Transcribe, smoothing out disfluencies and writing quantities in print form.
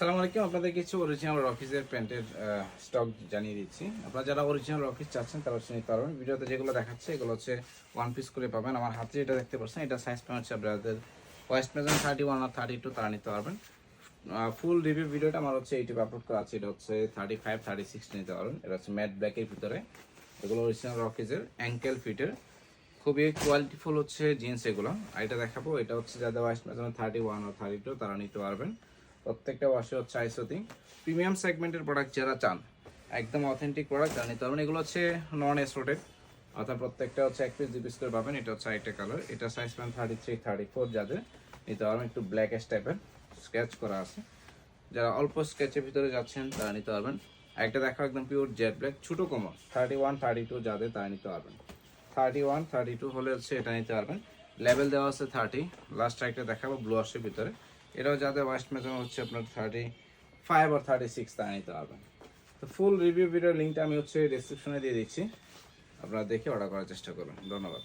আসসালামু আলাইকুম। আপনাদের কিছু অরিজিনাল রকিজের প্যান্টের স্টক জানিয়ে দিচ্ছি। আপনারা যারা অরিজিনাল রকিজ চাচ্ছেন তারা হচ্ছে নিতে পারবেন। ভিডিওতে যেগুলো দেখাচ্ছে এগুলো হচ্ছে ওয়ান পিস করে পাবেন। আমার হাতে যেটা দেখতে পাচ্ছেন এটা সাইজ পাবেন হচ্ছে আপনাদের ওয়েস্ট মেজারমেন্ট 31 আর 32 তারা নিতে পারবেন। ফুল রিভিউ ভিডিওটা আমার হচ্ছে ইউটিউবে আপলোড করা আছে। এটা হচ্ছে 35 36 নিতে পারবেন। এটা হচ্ছে ম্যাট ব্ল্যাকের ভিতরে, এগুলো অরিজিনাল রকিজের অ্যাঙ্কেল ফিটের, খুবই কোয়ালিটিফুল হচ্ছে জিন্স এগুলো। আর এটা দেখাবো, এটা হচ্ছে যাদের ওয়েস্ট মেজারমেন্ট 31 আর 32 তারা নিতে পারবেন। প্রত্যেকটা ওয়াশে হচ্ছে আইসোতি প্রিমিয়াম সেগমেন্টের প্রোডাক্ট যারা চান, একদম অথেন্টিক প্রোডাক্ট যারা নিতে পারবেন। এগুলো হচ্ছে নন এসোটেড, অর্থাৎ প্রত্যেকটা হচ্ছে 1 পিস 2 পিস করে পাবেন। এটা হচ্ছে আরেকটা কালার, এটা সাইজ পাবেন 33 34 যাদের নিতে পারবেন। একটু ব্ল্যাক টাইপের স্কেচ করা আছে, যারা অল্প স্কেচের ভিতরে যাচ্ছেন তারা নিতে পারবেন। একটা দেখো একদম পিওর জেড ব্ল্যাক ছোটো কোমর 31 32 যাদের তারা নিতে পারবেন। 31 32 হলে হচ্ছে এটা নিতে পারবেন। লেভেল দেওয়া আছে 30। লাস্ট একটা দেখাবো ব্লু আশের ভিতরে, এটাও যাদের ওয়েস্ট মেজারমেন্ট হচ্ছে আপনার 35 আর 36 তারা নিতে পারবেন। তো ফুল রিভিউ ভিডিওর লিঙ্কটা আমি হচ্ছে ডিসক্রিপশনে দিয়ে দিচ্ছি, আপনারা দেখে অর্ডার করার চেষ্টা করবেন। ধন্যবাদ।